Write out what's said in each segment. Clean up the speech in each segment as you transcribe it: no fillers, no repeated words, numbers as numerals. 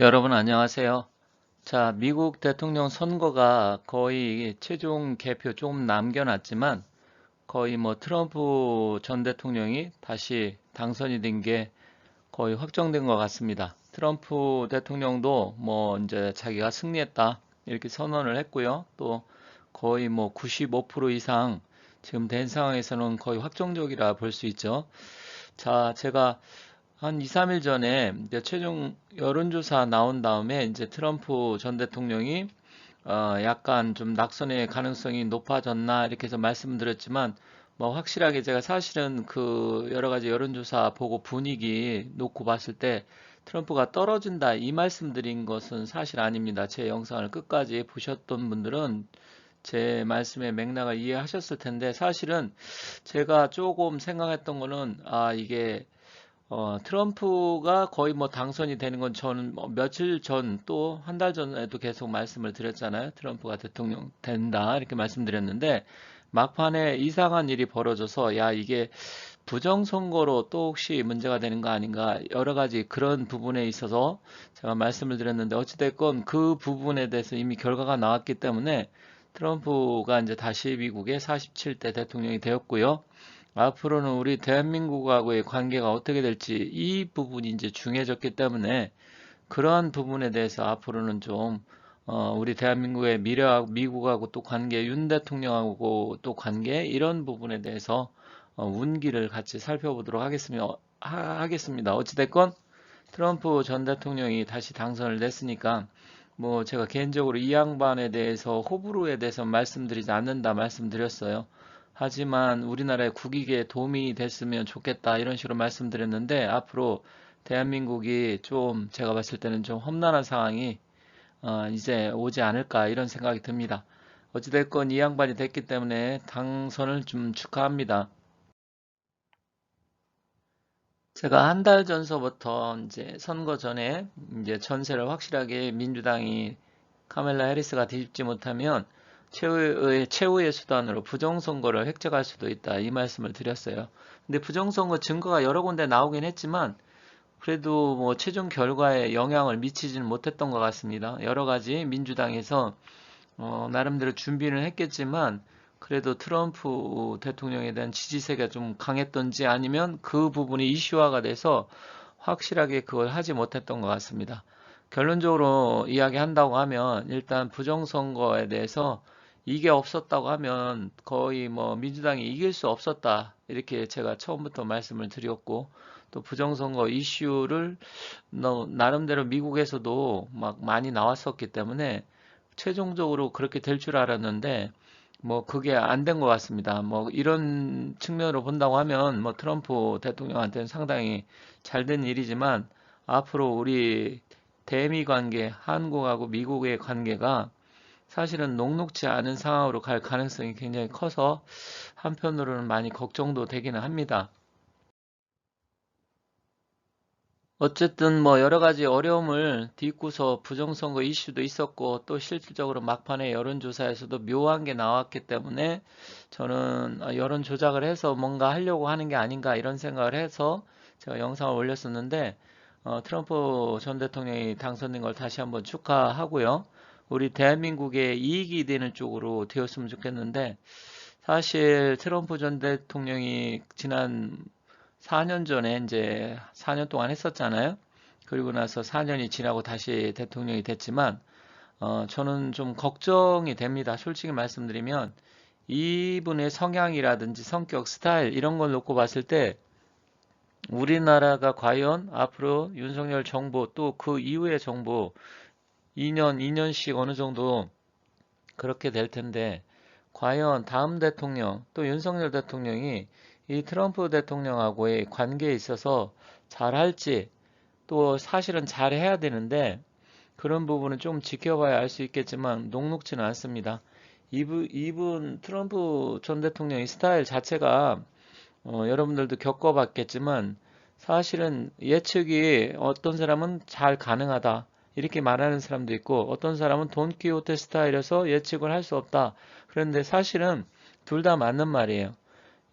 여러분 안녕하세요. 자, 미국 대통령 선거가 거의 최종 개표 좀 남겨놨지만 거의 뭐 트럼프 전 대통령이 다시 당선이 된 게 거의 확정된 것 같습니다. 트럼프 대통령도 뭐 이제 자기가 승리했다 이렇게 선언을 했고요. 또 거의 뭐 95% 이상 지금 된 상황에서는 거의 확정적이라 볼 수 있죠. 자, 제가 한 2, 3일 전에 이제 최종 여론조사 나온 다음에 이제 트럼프 전 대통령이 약간 좀 낙선의 가능성이 높아졌나 이렇게 해서 말씀드렸지만 뭐 확실하게 제가 사실은 그 여러 가지 여론조사 보고 분위기 놓고 봤을 때 트럼프가 떨어진다 이 말씀드린 것은 사실 아닙니다. 제 영상을 끝까지 보셨던 분들은 제 말씀의 맥락을 이해하셨을 텐데 사실은 제가 조금 생각했던 거는 이게 트럼프가 거의 뭐 당선이 되는 건 저는 뭐 며칠 전 또 한 달 전에도 계속 말씀을 드렸잖아요. 트럼프가 대통령 된다 이렇게 말씀드렸는데 막판에 이상한 일이 벌어져서 야 이게 부정선거로 또 혹시 문제가 되는 거 아닌가 여러 가지 그런 부분에 있어서 제가 말씀을 드렸는데 어찌됐건 그 부분에 대해서 이미 결과가 나왔기 때문에 트럼프가 이제 다시 미국의 47대 대통령이 되었고요. 앞으로는 우리 대한민국하고의 관계가 어떻게 될지 이 부분이 이제 중요해졌기 때문에 그러한 부분에 대해서 앞으로는 좀 우리 대한민국의 미래하고 미국하고 또 관계, 윤 대통령하고 또 관계 이런 부분에 대해서 운기를 같이 살펴보도록 하겠습니다. 하겠습니다. 어찌됐건 트럼프 전 대통령이 다시 당선을 냈으니까 뭐 제가 개인적으로 이 양반에 대해서 호불호에 대해서 말씀드리지 않는다 말씀드렸어요. 하지만 우리나라의 국익에 도움이 됐으면 좋겠다 이런 식으로 말씀드렸는데 앞으로 대한민국이 좀 제가 봤을 때는 좀 험난한 상황이 이제 오지 않을까 이런 생각이 듭니다. 어찌됐건 이 양반이 됐기 때문에 당선을 좀 축하합니다. 제가 한 달 전서부터 이제 선거 전에 이제 전세를 확실하게 민주당이 카멜라 해리스가 뒤집지 못하면 최후의 수단으로 부정선거를 획득할 수도 있다. 이 말씀을 드렸어요. 근데 부정선거 증거가 여러 군데 나오긴 했지만 그래도 뭐 최종 결과에 영향을 미치지는 못했던 것 같습니다. 여러 가지 민주당에서 나름대로 준비는 했겠지만 그래도 트럼프 대통령에 대한 지지세가 좀 강했던지 아니면 그 부분이 이슈화가 돼서 확실하게 그걸 하지 못했던 것 같습니다. 결론적으로 이야기한다고 하면 일단 부정선거에 대해서 이게 없었다고 하면 거의 뭐 민주당이 이길 수 없었다. 이렇게 제가 처음부터 말씀을 드렸고 또 부정선거 이슈를 나름대로 미국에서도 막 많이 나왔었기 때문에 최종적으로 그렇게 될 줄 알았는데 뭐 그게 안 된 것 같습니다. 뭐 이런 측면으로 본다고 하면 뭐 트럼프 대통령한테는 상당히 잘 된 일이지만 앞으로 우리 대미 관계, 한국하고 미국의 관계가 사실은 녹록지 않은 상황으로 갈 가능성이 굉장히 커서 한편으로는 많이 걱정도 되기는 합니다. 어쨌든 뭐 여러 가지 어려움을 딛고서 부정선거 이슈도 있었고 또 실질적으로 막판에 여론조사에서도 묘한 게 나왔기 때문에 저는 여론 조작을 해서 뭔가 하려고 하는 게 아닌가 이런 생각을 해서 제가 영상을 올렸었는데 트럼프 전 대통령이 당선된 걸 다시 한번 축하하고요. 우리 대한민국에 이익이 되는 쪽으로 되었으면 좋겠는데 사실 트럼프 전 대통령이 지난 4년 전에 이제 4년 동안 했었잖아요. 그리고 나서 4년이 지나고 다시 대통령이 됐지만 저는 좀 걱정이 됩니다. 솔직히 말씀드리면 이분의 성향이라든지 성격, 스타일 이런 걸 놓고 봤을 때 우리나라가 과연 앞으로 윤석열 정부 또 그 이후의 정부 2년, 2년씩 어느 정도 그렇게 될 텐데 과연 다음 대통령 또 윤석열 대통령이 이 트럼프 대통령하고의 관계에 있어서 잘할지 또 사실은 잘해야 되는데 그런 부분은 좀 지켜봐야 알 수 있겠지만 녹록지는 않습니다. 이분 트럼프 전 대통령의 스타일 자체가 여러분들도 겪어봤겠지만 사실은 예측이 어떤 사람은 잘 가능하다 이렇게 말하는 사람도 있고 어떤 사람은 돈키호테 스타일에서 예측을 할 수 없다. 그런데 사실은 둘 다 맞는 말이에요.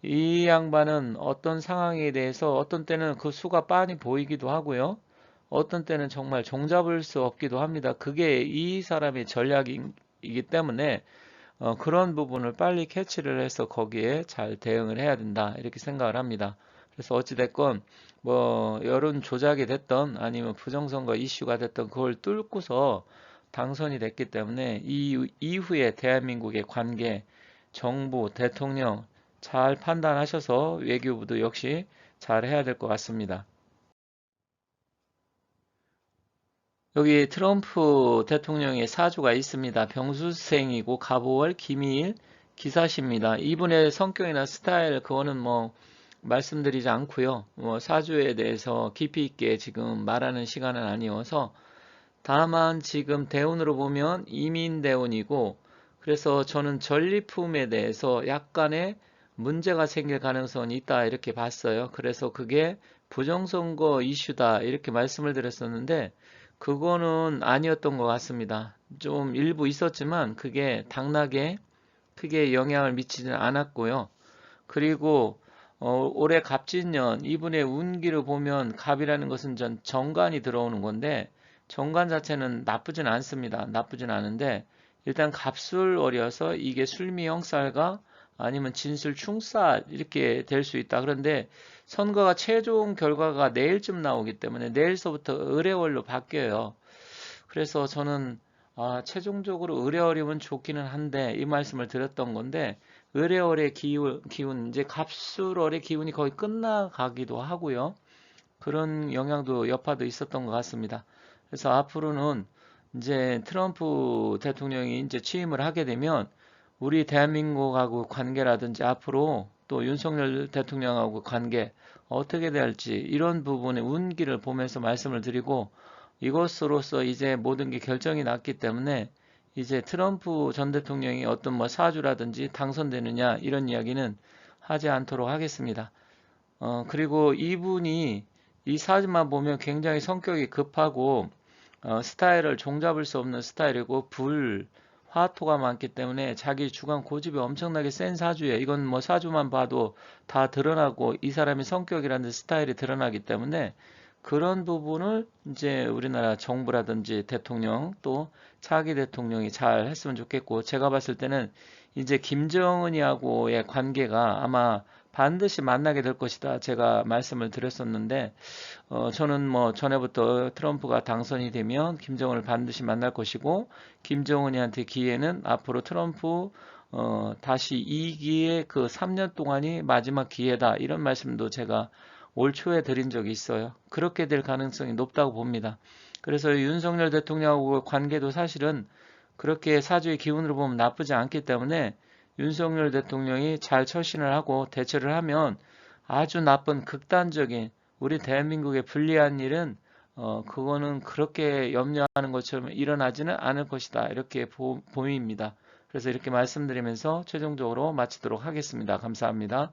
이 양반은 어떤 상황에 대해서 어떤 때는 그 수가 빤히 보이기도 하고요. 어떤 때는 정말 종잡을 수 없기도 합니다. 그게 이 사람의 전략이기 때문에 그런 부분을 빨리 캐치를 해서 거기에 잘 대응을 해야 된다. 이렇게 생각을 합니다. 그래서 어찌됐건 뭐 여론 조작이 됐던 아니면 부정선거 이슈가 됐던 그걸 뚫고서 당선이 됐기 때문에 이 이후에 대한민국의 관계, 정부, 대통령 잘 판단하셔서 외교부도 역시 잘 해야 될 것 같습니다. 여기 트럼프 대통령의 사주가 있습니다. 병수생이고 가보월 김희일 기사십니다. 이분의 성격이나 스타일 그거는 뭐 말씀드리지 않고요. 뭐 사주에 대해서 깊이 있게 지금 말하는 시간은 아니어서 다만 지금 대운으로 보면 이민대운이고 그래서 저는 전리품에 대해서 약간의 문제가 생길 가능성이 있다 이렇게 봤어요. 그래서 그게 부정선거 이슈다 이렇게 말씀을 드렸었는데 그거는 아니었던 것 같습니다. 좀 일부 있었지만 그게 당락에 크게 영향을 미치지는 않았고요. 그리고 올해 갑진년 이분의 운기를 보면 갑이라는 것은 전 정관이 들어오는 건데 정관 자체는 나쁘진 않습니다. 나쁘진 않은데 일단 갑술월이어서 이게 술미형살과 아니면 진술충사 이렇게 될 수 있다. 그런데 선거가 최종 결과가 내일쯤 나오기 때문에 내일서부터 을해월로 바뀌어요. 그래서 저는 최종적으로 의뢰어림은 좋기는 한데 이 말씀을 드렸던 건데 의뢰월의 기운 이제 갑술월의 기운이 거의 끝나가기도 하고요. 그런 영향도 여파도 있었던 것 같습니다. 그래서 앞으로는 이제 트럼프 대통령이 이제 취임을 하게 되면 우리 대한민국하고 관계라든지 앞으로 또 윤석열 대통령하고 관계 어떻게 될지 이런 부분의 운기를 보면서 말씀을 드리고 이것으로서 이제 모든 게 결정이 났기 때문에 이제 트럼프 전 대통령이 어떤 뭐 사주라든지 당선되느냐 이런 이야기는 하지 않도록 하겠습니다. 그리고 이분이 이 사진만 보면 굉장히 성격이 급하고 스타일을 종잡을 수 없는 스타일이고 화토가 많기 때문에 자기 주관 고집이 엄청나게 센 사주예요. 이건 뭐 사주만 봐도 다 드러나고 이 사람의 성격이라는 스타일이 드러나기 때문에 그런 부분을 이제 우리나라 정부라든지 대통령 또 차기 대통령이 잘 했으면 좋겠고 제가 봤을 때는 이제 김정은이하고의 관계가 아마 반드시 만나게 될 것이다. 제가 말씀을 드렸었는데 저는 뭐 전에부터 트럼프가 당선이 되면 김정은을 반드시 만날 것이고 김정은이한테 기회는 앞으로 트럼프 다시 2기의 그 3년 동안이 마지막 기회다. 이런 말씀도 제가 올 초에 드린 적이 있어요. 그렇게 될 가능성이 높다고 봅니다. 그래서 윤석열 대통령하고 관계도 사실은 그렇게 사주의 기운으로 보면 나쁘지 않기 때문에 윤석열 대통령이 잘 처신을 하고 대처를 하면 아주 나쁜 극단적인 우리 대한민국에 불리한 일은 그거는 그렇게 염려하는 것처럼 일어나지는 않을 것이다. 이렇게 보입니다. 그래서 이렇게 말씀드리면서 최종적으로 마치도록 하겠습니다. 감사합니다.